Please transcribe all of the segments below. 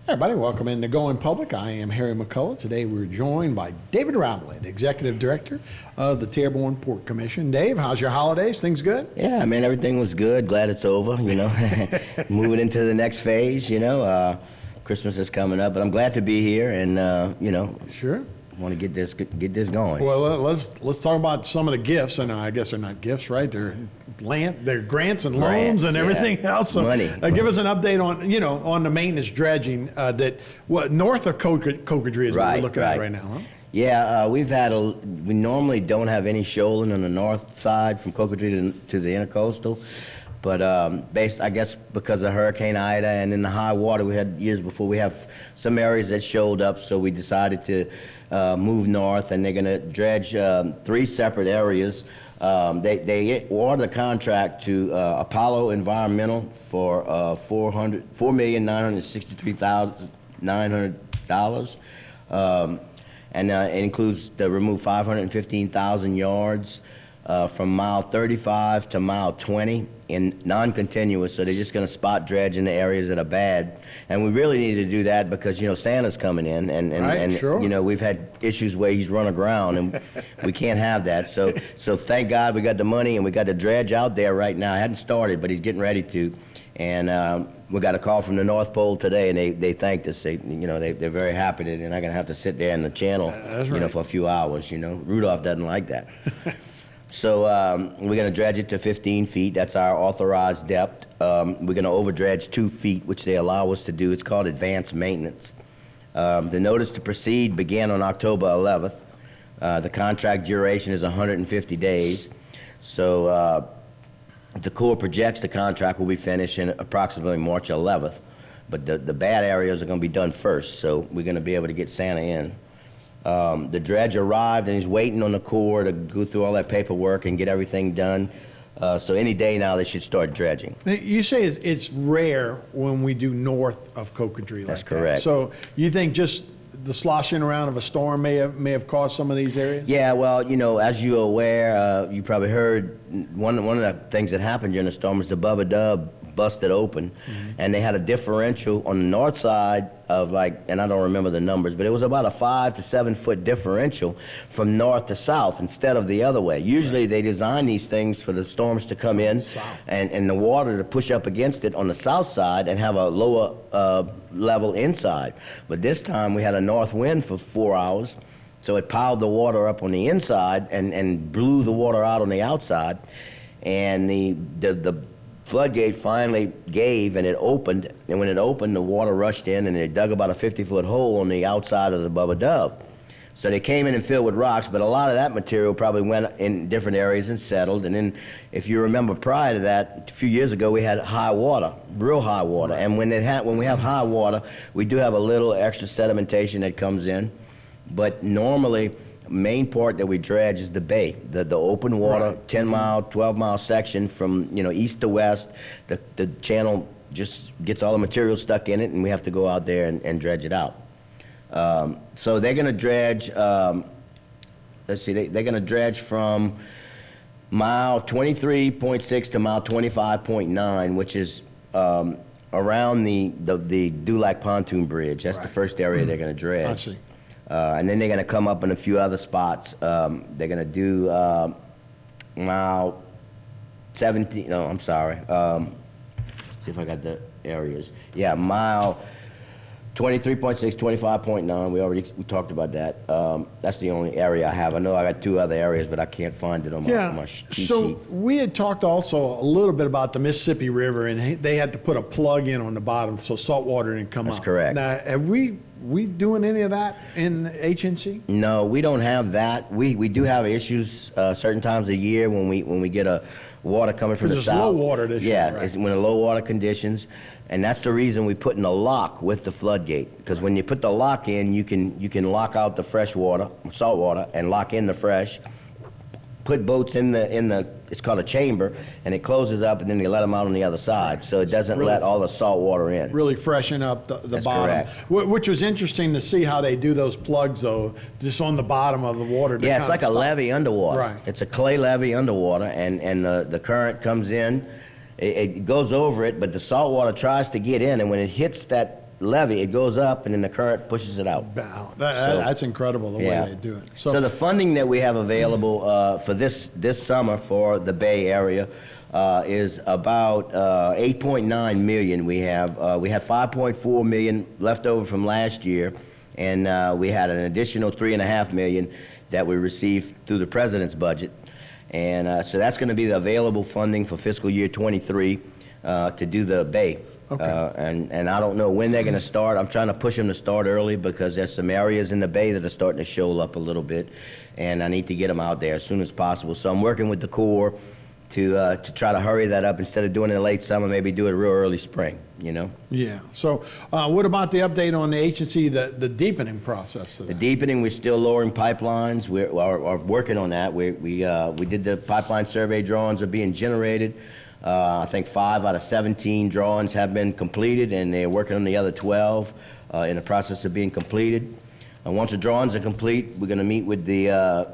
Hey everybody, welcome into Going Public. I am Harry McCullough. Today we're joined by David Rowlett, Executive Director of the Terrebonne Port Commission. Dave, how's your holidays? Things good? Yeah, man, everything was good. Glad it's over, Moving into the next phase, Christmas is coming up, but I'm glad to be here and, Sure. want to get this going. Well, let's talk about some of the gifts. And I guess they're not gifts, right? They're grants and loans and everything else. So, money. Give us an update on the maintenance dredging north of Cocodrie is what we're looking at right now, huh? Yeah, we normally don't have any shoaling on the north side from Cocodrie to the intercoastal. But I guess because of Hurricane Ida and in the high water we had years before, we have some areas that shoaled up, so we decided to move north, and they're going to dredge 3 separate areas. They awarded a contract to Apollo Environmental for $4,963,900, and it includes to remove 515,000 yards from mile 35 to mile 20 in non-continuous, so they're just going to spot dredge in the areas that are bad. And we really need to do that because, Santa's coming in, and sure. We've had issues where he's run aground, and we can't have that. So thank God we got the money, and we got the dredge out there right now. It hadn't started, but he's getting ready to. And we got a call from the North Pole today, and they thanked us. They're very happy that they're not going to have to sit there in the channel, for a few hours. Rudolph doesn't like that. So we're going to dredge it to 15 feet. That's our authorized depth. We're going to over dredge 2 feet, which they allow us to do. It's called advanced maintenance. The notice to proceed began on October 11th. The contract duration is 150 days. So the Corps projects the contract will be finished in approximately March 11th. But the bad areas are going to be done first, so we're going to be able to get Santa in. The dredge arrived, and he's waiting on the Corps to go through all that paperwork and get everything done. So any day now they should start dredging. You say it's rare when we do north of Cocodrie like That's correct. That. So you think just the sloshing around of a storm may have caused some of these areas? Yeah, well, as you're aware, you probably heard one of the things that happened during the storm was the Bubba Dub busted open, and they had a differential on the north side of and I don't remember the numbers, but it was about a 5 to 7 foot differential from north to south instead of the other way. Usually they design these things for the storms to come in and the water to push up against it on the south side and have a lower level inside. But this time we had a north wind for 4 hours, so it piled the water up on the inside and blew the water out on the outside, and the floodgate finally gave, and it opened, and when it opened, the water rushed in, and they dug about a 50-foot hole on the outside of the Bubba Dove. So they came in and filled with rocks, but a lot of that material probably went in different areas and settled. And then, if you remember prior to that, a few years ago, we had high water, real high water. And when we have high water, we do have a little extra sedimentation that comes in. But normally, main part that we dredge is the bay, the open water, 10-mile, 12-mile section from east to west. The channel just gets all the material stuck in it, and we have to go out there and dredge it out. So they're going to dredge. Let's see, they're going to dredge from mile 23.6 to mile 25.9, which is around the Dulac pontoon bridge. That's the first area they're going to dredge. I see. And then they're going to come up in a few other spots. They're going to do mile 17, no, I'm sorry. See if I got the areas. Yeah, mile 23.6, 25.9, we talked about that. That's the only area I have. I know I got 2 other areas, but I can't find it on my cheat sheet. So we had talked also a little bit about the Mississippi River, and they had to put a plug in on the bottom so salt water didn't come up. That's correct. Now, have we doing any of that in HNC? No, we don't have that. We do have issues certain times of the year when we get a water coming from the south. It's low water this year. Yeah, right. it's when the low water conditions, and that's the reason we put in a lock with the floodgate. Because when you put the lock in, you can lock out the fresh water, salt water, and lock in the fresh. Put boats in the it's called a chamber, and it closes up, and then you let them out on the other side, so it doesn't let all the salt water in. Really freshen up the That's bottom. correct. Which was interesting to see how they do those plugs, though, just on the bottom of the water. Yeah, it's like a levee underwater. Right. It's a clay levee underwater, and the current comes in, it goes over it, but the salt water tries to get in, and when it hits that levee, it goes up and then the current pushes it out. Wow, So- that's incredible the way they do it. So the funding that we have available for this summer for the Bay Area is about 8.9 million. We had 5.4 million left over from last year, and we had an additional 3.5 million that we received through the president's budget. And so that's going to be the available funding for fiscal year 23 to do the Bay. Okay. And I don't know when they're going to start. I'm trying to push them to start early because there's some areas in the Bay that are starting to show up a little bit, and I need to get them out there as soon as possible. So I'm working with the Corps to try to hurry that up. Instead of doing it in late summer, maybe do it real early spring, you know? Yeah. So what about the update on the agency, the deepening process? The deepening, we're still lowering pipelines. We're working on that. We did the pipeline survey drawings are being generated. I think 5 out of 17 drawings have been completed, and they're working on the other 12 in the process of being completed. And once the drawings are complete, we're going to meet with the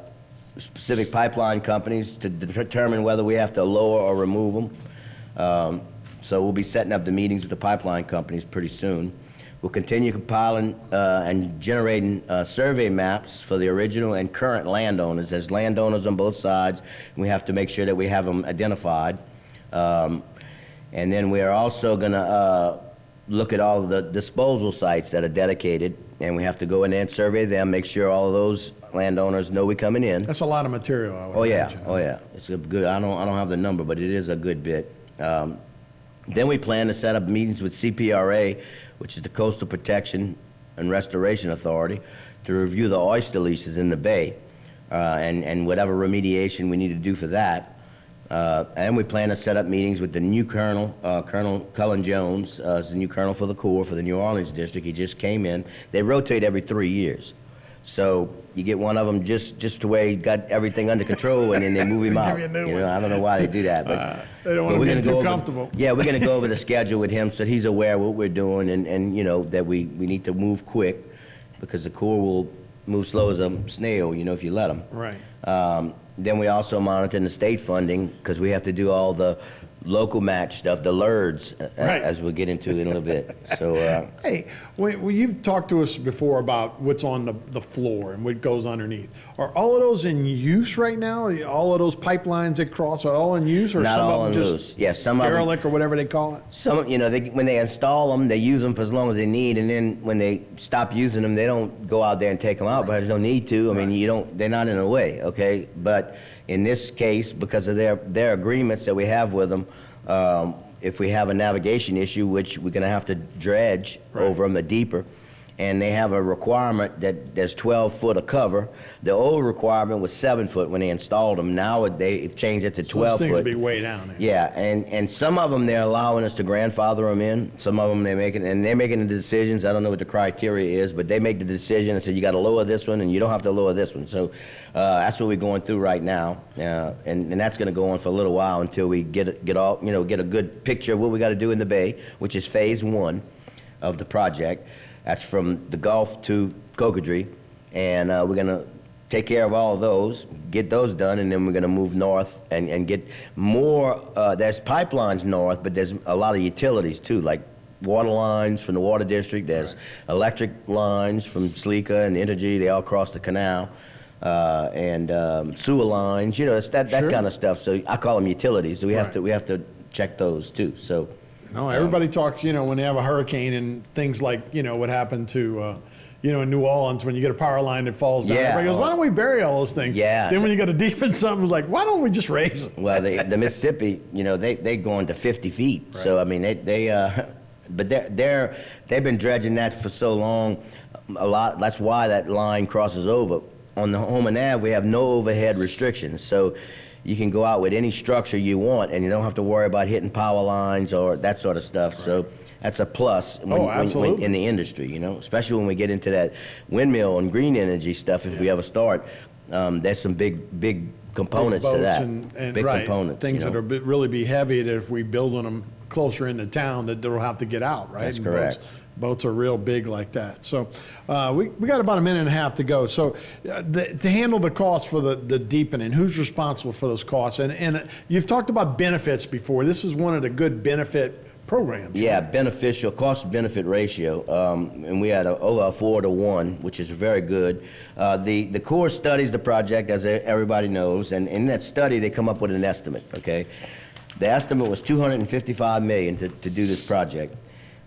specific pipeline companies to determine whether we have to lower or remove them. So we'll be setting up the meetings with the pipeline companies pretty soon. We'll continue compiling and generating survey maps for the original and current landowners. There's landowners on both sides, and we have to make sure that we have them identified. And then we are also going to look at all of the disposal sites that are dedicated, and we have to go in there and survey them, make sure all of those landowners know we're coming in. That's a lot of material, I would Oh yeah, imagine. oh yeah. It's a good. I don't have the number, but it is a good bit. Then we plan to set up meetings with CPRA, which is the Coastal Protection and Restoration Authority, to review the oyster leases in the bay, and whatever remediation we need to do for that. And we plan to set up meetings with the new colonel, Colonel Cullen Jones, is the new colonel for the Corps for the New Orleans district. He just came in. They rotate every 3 years. So you get one of them just the way he got everything under control, and then they move him out. you a new You know, one. I don't know why they do that, but They don't want but we're to gonna get too go over- comfortable. Yeah, we're going to go over the schedule with him so he's aware of what we're doing, and you know that we need to move quick because the Corps will move slow as a snail, you know, if you let them. Right. Then we also monitor the state funding because we have to do all the local match stuff, the LERDs, Right. as we'll get into in a little bit. So, Hey, when you've talked to us before about what's on the floor and what goes underneath, are all of those in use right now? All of those pipelines that cross are all in use, or not some all of in them just loose. Yeah, some of them. derelict or whatever they call it? Some, you know, when they install them, they use them for as long as they need, and then when they stop using them, they don't go out there and take them out, but there's no need to. I mean, they're not in the way, okay? But in this case, because of their agreements that we have with them, if we have a navigation issue, which we're going to have to dredge over them, the deeper, and they have a requirement that there's 12 foot of cover. The old requirement was 7 foot when they installed them. Now they've changed it to 12 Those things foot. be way down there. Yeah, and some of them they're allowing us to grandfather them in. Some of them they're making the decisions. I don't know what the criteria is, but they make the decision and say you got to lower this one and you don't have to lower this one. So that's what we're going through right now, and that's going to go on for a little while until we get a good picture of what we got to do in the bay, which is phase 1 of the project. That's from the Gulf to Cocodrie, and we're going to take care of all of those, get those done, and then we're going to move north and get more. There's pipelines north, but there's a lot of utilities too, like water lines from the water district. There's electric lines from Sleeka and Energy. They all cross the canal, and sewer lines. You know, it's that Sure. kind of stuff. So I call them utilities. So we have to check those too. So. No, everybody talks, when they have a hurricane and things like, what happened to, in New Orleans when you get a power line that falls down. Yeah. Everybody goes, why don't we bury all those things? Yeah. Then when you got to deepen something, it's like, why don't we just raise them? Well, the Mississippi, they going to 50 feet. Right. So I mean, but they've been dredging that for so long, a lot. That's why that line crosses over. On the Homan Ave, we have no overhead restrictions, so you can go out with any structure you want, and you don't have to worry about hitting power lines or that sort of stuff. Right. So that's a plus when in the industry, especially when we get into that windmill and green energy stuff. If we ever start, there's some big components to that. And big components. Things that are really be heavy that if we build on them closer into town, that they'll have to get out, right? That's And correct. Boats are real big like that. So we got about a minute and a half to go. So to handle the costs for the deepening, who's responsible for those costs? And you've talked about benefits before. This is one of the good benefit programs. Yeah, beneficial, cost-benefit ratio, and we had over a 4-to-1, which is very good. The Corps studies the project, as everybody knows, and in that study, they come up with an estimate, okay? The estimate was $255 million to do this project.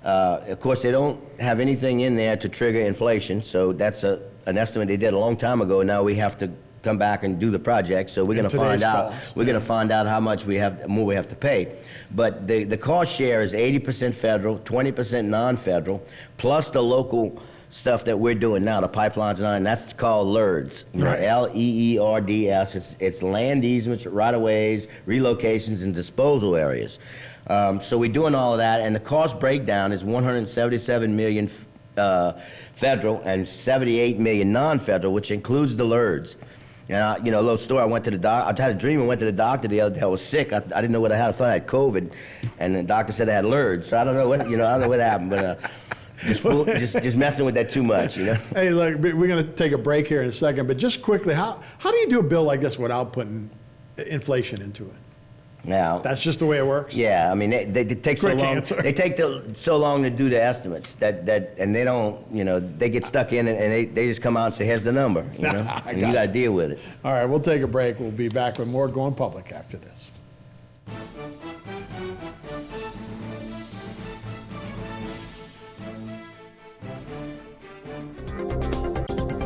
Of course, they don't have anything in there to trigger inflation, so that's an estimate they did a long time ago. Now we have to come back and do the project, so we're going to find out. We're going to find out how much more we have to pay. But the cost share is 80% federal, 20% non-federal, plus the local stuff that we're doing now, the pipelines and that's called LERDS. Right. LEERDS. It's land easements, right-of-ways, relocations, and disposal areas. So we're doing all of that, and the cost breakdown is $177 million federal and $78 million non-federal, which includes the LERDS. And a little story. I went to the doctor. I had a dream. I went to the doctor the other day. I was sick. I didn't know what I had. I thought I had COVID, and the doctor said I had LERDS. So I don't know what I don't know what happened, but just messing with that too much, Hey, look, we're going to take a break here in a second, but just quickly, how do you do a bill like this without putting inflation into it? Now, That's just the way it works? yeah, I mean, they take so Quick long. answer. They take so long to do the estimates and they don't, they get stuck in it, and they just come out and say, here's the number, and you got to deal with it. All right, we'll take a break. We'll be back with more Going Public after this.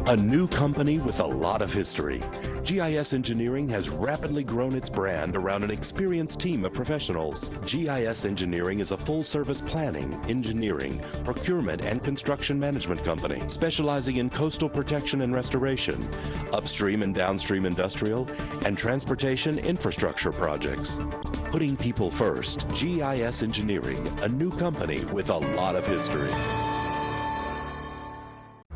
A new company with a lot of history. GIS Engineering has rapidly grown its brand around an experienced team of professionals. GIS Engineering is a full-service planning, engineering, procurement, and construction management company specializing in coastal protection and restoration, upstream and downstream industrial, and transportation infrastructure projects. Putting people first, GIS Engineering, a new company with a lot of history.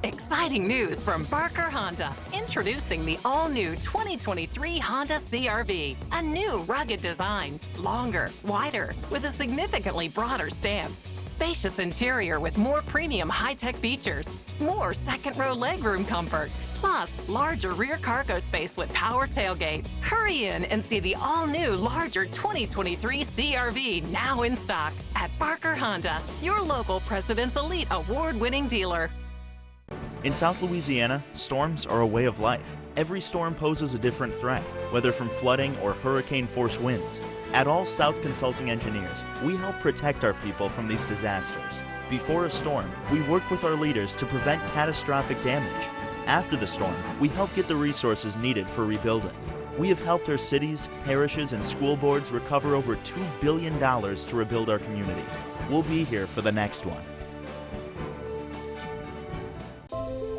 Exciting news from Barker Honda. Introducing the all-new 2023 Honda CR-V. A new rugged design, longer, wider, with a significantly broader stance. Spacious interior with more premium high-tech features. More second-row legroom comfort. Plus, larger rear cargo space with power tailgate. Hurry in and see the all-new, larger 2023 CR-V now in stock at Barker Honda, your local President's Elite Award-winning dealer. In South Louisiana, storms are a way of life. Every storm poses a different threat, whether from flooding or hurricane-force winds. At All South Consulting Engineers, we help protect our people from these disasters. Before a storm, we work with our leaders to prevent catastrophic damage. After the storm, we help get the resources needed for rebuilding. We have helped our cities, parishes, and school boards recover over $2 billion to rebuild our community. We'll be here for the next one.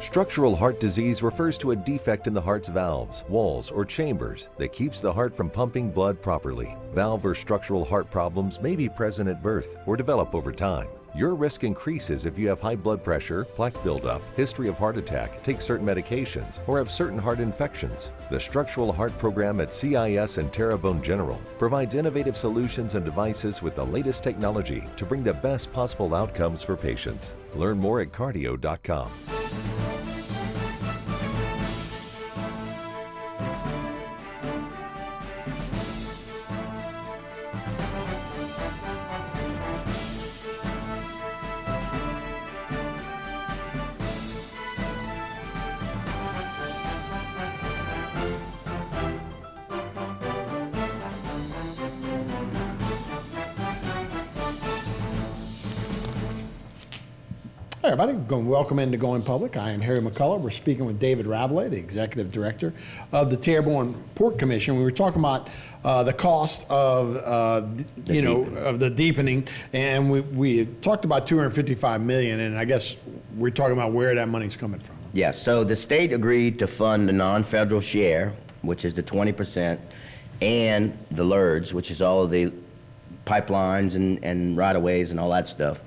Structural heart disease refers to a defect in the heart's valves, walls, or chambers that keeps the heart from pumping blood properly. Valve or structural heart problems may be present at birth or develop over time. Your risk increases if you have high blood pressure, plaque buildup, history of heart attack, take certain medications, or have certain heart infections. The Structural Heart Program at CIS and Terrebonne General provides innovative solutions and devices with the latest technology to bring the best possible outcomes for patients. Learn more at cardio.com. Hi, everybody. Welcome into Going Public. I am Harry McCullough. We're speaking with David Rabelais, the Executive Director of the Terrebonne Port Commission. We were talking about the cost of, of the deepening, and we talked about $255 million, and I guess we're talking about where that money's coming from. Yeah, so the state agreed to fund the non-federal share, which is the 20%, and the LERDS, which is all of the pipelines and right-of-ways and all that stuff.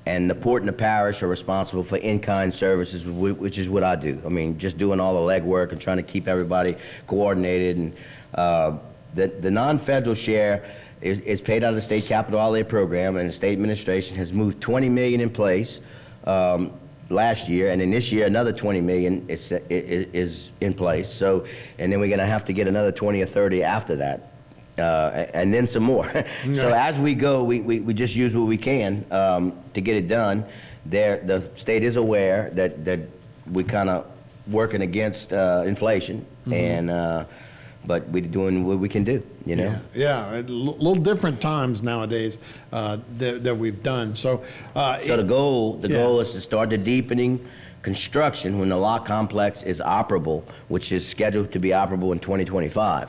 And the port and the parish are responsible for in-kind services, which is what I do. I mean, just doing all the legwork and trying to keep everybody coordinated. And the non-federal share is paid out of the state capital outlay program, and the state administration has moved $20 million in place last year, and then this year another $20 million is in place. So, and then we're going to have to get another 20 or 30 after that. and then some more. So as we go, we just use what we can to get it done. The state is aware that we kind of working against inflation, and but we're doing what we can do, you know. Yeah, a little different times nowadays that we've done. So, So the goal is to start the deepening construction when the lock complex is operable, which is scheduled to be operable in 2025.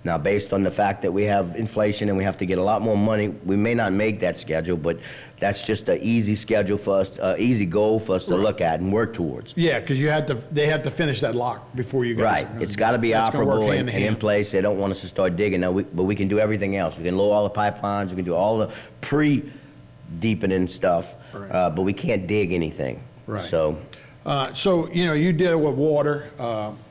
Now, based on the fact that we have inflation and we have to get a lot more money, we may not make that schedule, but that's just an easy schedule for us, easy goal for us to look at and work towards. yeah, because they have to finish that lock before you guys. Right, it's got to be That's gonna work operable hand and in in hand. place. They don't want us to start digging now, but we can do everything else. We can lower all the pipelines, we can do all the pre-deepening stuff, Right. but we can't dig anything. Right. So, So, you deal with water.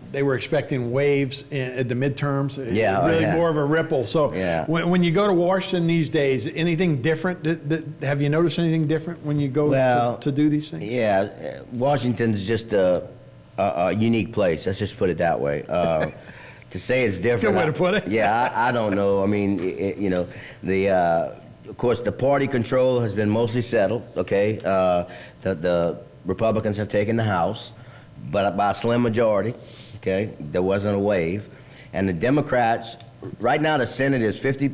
They were expecting waves at the midterms. Yeah, Really yeah. more of a ripple. So Yeah. when you go to Washington these days, anything different? Have you noticed anything different when you go to do these things? Yeah, Washington's just a unique place. Let's just put it that way. To say it's different. way to put it. Yeah, I don't know. I mean, of course, the party control has been mostly settled. Okay, the Republicans have taken the House, but by a slim majority. Okay, there wasn't a wave, and the Democrats. Right now, the Senate is 50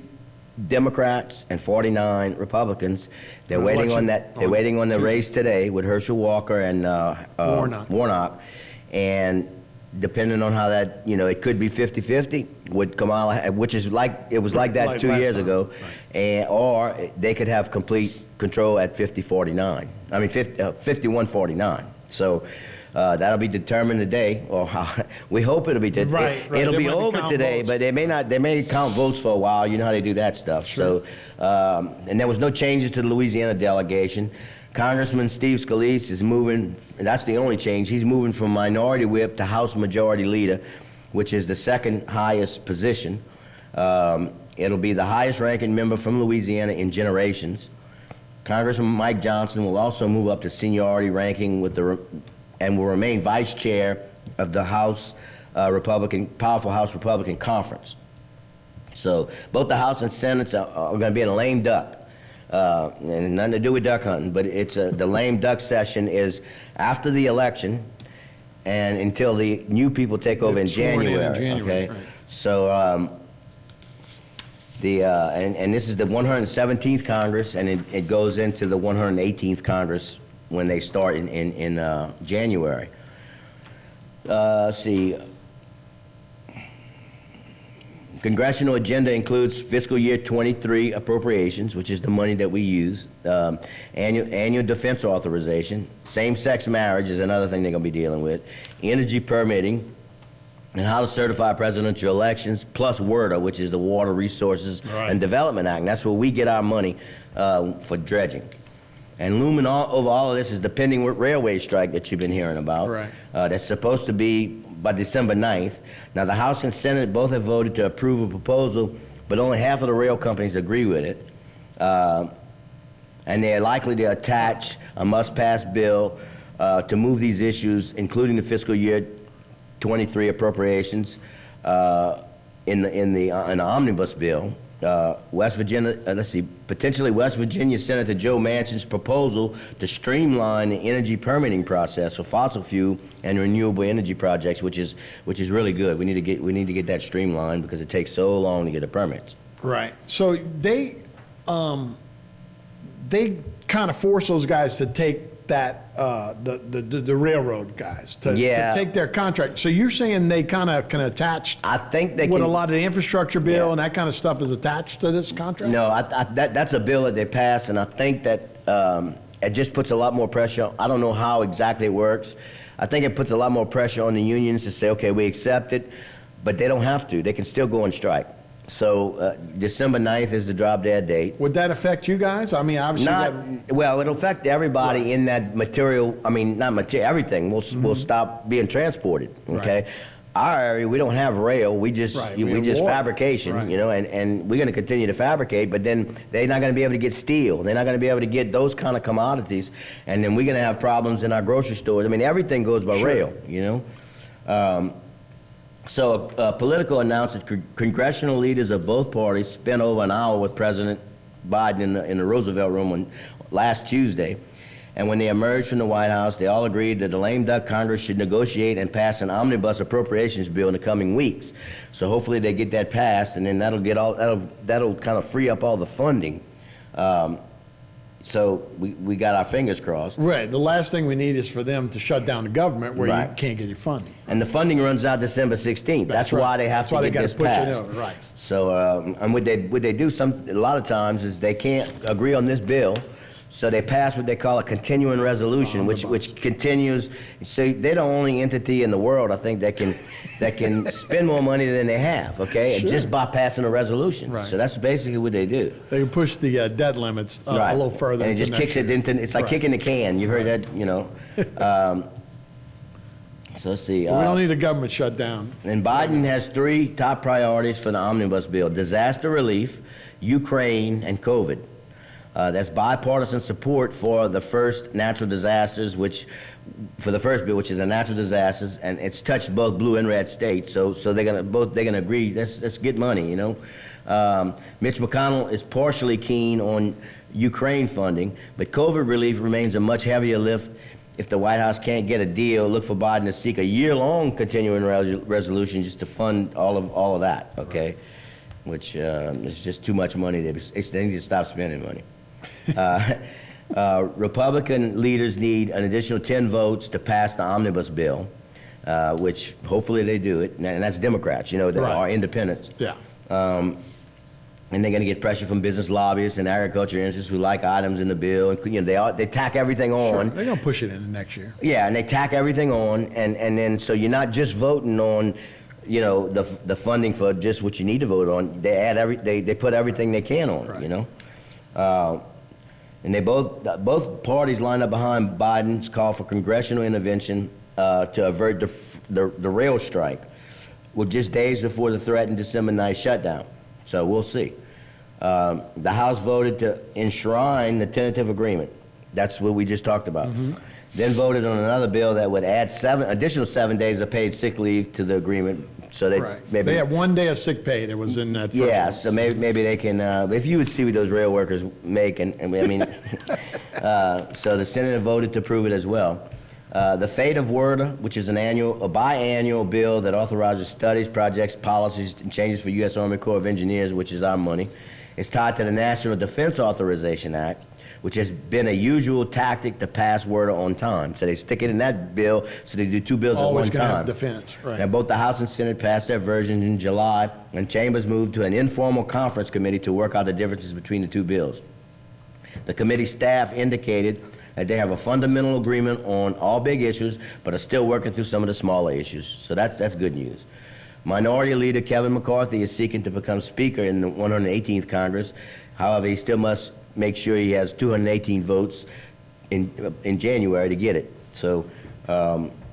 Democrats and 49 Republicans. They're waiting on that. They're waiting on the race today with Herschel Walker and Warnock, and depending on how that, it could be 50-50 with Kamala, which is like it was like that Like 2 last years time. ago, and or they could have complete control at 50-49. I mean 51-49. So. That'll be determined today, or we hope it'll be. Right. It'll They be might over count today, votes. but they may not. They may count votes for a while. You know how they do that stuff. Sure. So, and there was no changes to the Louisiana delegation. Congressman Steve Scalise is moving. That's the only change. He's moving from minority whip to House Majority Leader, which is the second highest position. It'll be the highest ranking member from Louisiana in generations. Congressman Mike Johnson will also move up to seniority ranking and will remain vice chair of the House powerful House Republican Conference. So both the House and Senate are going to be in a lame duck. And nothing to do with duck hunting, but it's the lame duck session is after the election and until the new people take over in Sworn in in January. January, Okay, right. so and this is the 117th Congress, and it goes into the 118th Congress when they start in January. Let's see. Congressional agenda includes fiscal year 23 appropriations, which is the money that we use, annual defense authorization, same-sex marriage is another thing they're going to be dealing with, energy permitting, and how to certify presidential elections, plus WRDA, which is the Water Resources and Development Act. And that's where we get our money for dredging. And looming over all of this is the pending railway strike that you've been hearing about. Right. That's supposed to be by December 9th. Now, the House and Senate both have voted to approve a proposal, but only half of the rail companies agree with it. And they're likely to attach a must-pass bill to move these issues, including the fiscal year 23 appropriations, in the omnibus bill. West Virginia, potentially West Virginia Senator Joe Manchin's proposal to streamline the energy permitting process for fossil fuel and renewable energy projects, which is really good. We need to get that streamlined because it takes so long to get the permits. Right. So they kind of force those guys to take that the railroad guys to take their contract. So you're saying they kind of can attach? I think they what can. A lot of the infrastructure bill and that kind of stuff is attached to this contract. No, that's a bill that they passed, and I think that it just puts a lot more pressure. I don't know how exactly it works. I think it puts a lot more pressure on the unions to say, okay, we accept it, but they don't have to. They can still go on strike. So December 9th is the drop dead date. Would that affect you guys? I mean, obviously. Well, it'll affect everybody in that material. I mean, not material. Everything will stop being transported. Okay, Right. Our area, we don't have rail. We just We we have just water. fabrication. Right. And we're going to continue to fabricate. But then they're not going to be able to get steel. They're not going to be able to get those kind of commodities. And then we're going to have problems in our grocery stores. I mean, everything goes by rail. So Politico announced that congressional leaders of both parties spent over an hour with President Biden in the Roosevelt Room last Tuesday. And when they emerged from the White House, they all agreed that the lame duck Congress should negotiate and pass an omnibus appropriations bill in the coming weeks. So hopefully they get that passed, and then that'll kind of free up all the funding. So we got our fingers crossed. Right. The last thing we need is for them to shut down the government where Right. you can't get your funding. And the funding runs out December 16th. That's right. why they have That's why to they get gotta this push it passed. over, right. So, and what they do a lot of times is they can't agree on this bill, so they pass what they call a continuing resolution, which continues. So they're the only entity in the world, I think, that can spend more money than they have. Okay, Sure. just by passing a resolution. Right. So that's basically what they do. They can push the debt limits a little further. And it into just next kicks it year. into. It's like Right. kicking the can. You've heard that, you know. So let's see. But we don't need a government shutdown. And Biden has three top priorities for the omnibus bill: disaster relief, Ukraine, and COVID. That's bipartisan support for the first natural disasters, for the first bill, which is a natural disasters, and it's touched both blue and red states. So they're gonna agree. Let's get money, you know. Mitch McConnell is partially keen on Ukraine funding, but COVID relief remains a much heavier lift. If the White House can't get a deal, look for Biden to seek a year-long continuing resolution just to fund all of that. Okay, which is just too much money. They need to stop spending money. Republican leaders need an additional 10 votes to pass the omnibus bill, which hopefully they do it, and that's Democrats, you know, that Right. are independents. Yeah. And they're going to get pressure from business lobbyists and agriculture interests who like items in the bill. And, you know, they tack everything on. They're going to push it into next year. Yeah, and they tack everything on, and then so you're not just voting on, you know, the funding for just what you need to vote on. They add they put everything they can on, Right. you know. And they both parties lined up behind Biden's call for congressional intervention to avert the rail strike, with just days before the threatened December 9th shutdown. So we'll see. The House voted to enshrine the tentative agreement. That's what we just talked about. Mm-hmm. Then voted on another bill that would add additional 7 days of paid sick leave to the agreement. So They had 1 day of sick pay that was in that first yeah, one. so maybe they can, if you would see what those rail workers make, and I mean, so the Senate voted to approve it as well. The fate of WRDA, which is a biannual bill that authorizes studies, projects, policies, and changes for U.S. Army Corps of Engineers, which is our money, is tied to the National Defense Authorization Act, which has been a usual tactic to pass WRDA on time. So they stick it in that bill, so they do two bills Always at one going to time. have defense, right. Now, both the House and Senate passed their version in July, and Chambers moved to an informal conference committee to work out the differences between the two bills. The committee staff indicated that they have a fundamental agreement on all big issues, but are still working through some of the smaller issues. So that's good news. Minority Leader Kevin McCarthy is seeking to become Speaker in the 118th Congress. However, he still must make sure he has 218 votes in January to get it. So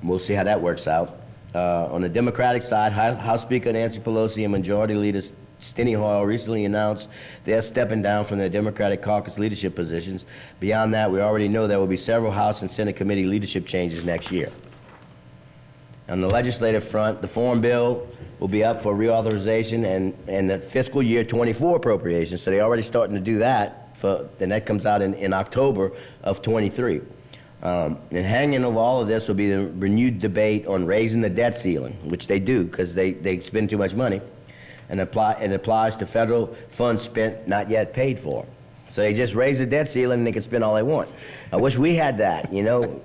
we'll see how that works out. On the Democratic side, House Speaker Nancy Pelosi and Majority Leader Steny Hoyle recently announced they're stepping down from their Democratic caucus leadership positions. Beyond that, we already know there will be several House and Senate committee leadership changes next year. On the legislative front, the Farm Bill will be up for reauthorization and the fiscal year 24 appropriations. So they're already starting to do that, and that comes out in October of 23. And hanging over all of this will be the renewed debate on raising the debt ceiling, which they do because they spend too much money. And it applies to federal funds spent, not yet paid for. So they just raise the debt ceiling and they can spend all they want. I wish we had that, you know.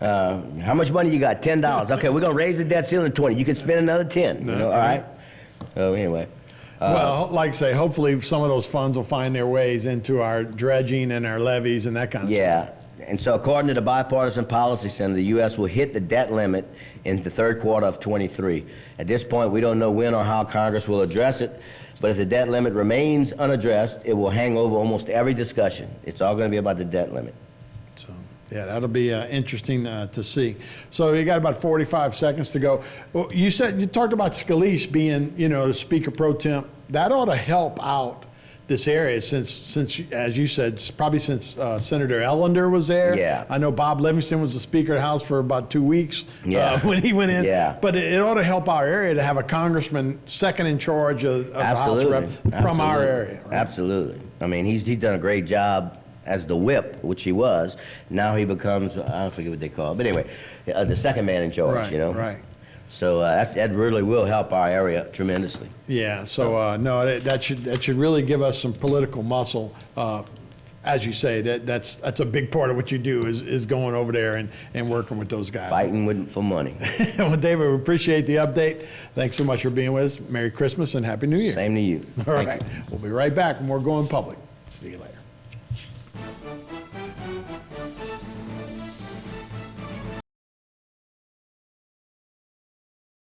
How much money you got? $10. Okay, we're gonna raise the debt ceiling to 20. You can spend another 10, you know, all right? So anyway. Well, like I say, hopefully some of those funds will find their ways into our dredging and our levies and that kind of stuff. Yeah. And so according to the Bipartisan Policy Center, the U.S. will hit the debt limit in the third quarter of 23. At this point, we don't know when or how Congress will address it, but if the debt limit remains unaddressed, it will hang over almost every discussion. It's all going to be about the debt limit. So, yeah, that'll be interesting to see. So you got about 45 seconds to go. Well, you talked about Scalise being, you know, the Speaker pro temp. That ought to help out this area since as you said, probably since Senator Ellender was there. Yeah. I know Bob Livingston was the Speaker of the House for about 2 weeks when he went in. Yeah. But it ought to help our area to have a congressman second in charge of the House of Reps from our area. Right? Absolutely. I mean, he's done a great job as the whip, which he was. Now he becomes, I forget what they call it, but anyway, the second man in charge, Right, you know? right. So that really will help our area tremendously. Yeah, so no, that should really give us some political muscle. As you say, that's a big part of what you do is going over there and working with those guys. Fighting for money. Well, David, we appreciate the update. Thanks so much for being with us. Merry Christmas and Happy New Year. Same to you. All Thank right, you. we'll be right back when we're going public. See you later.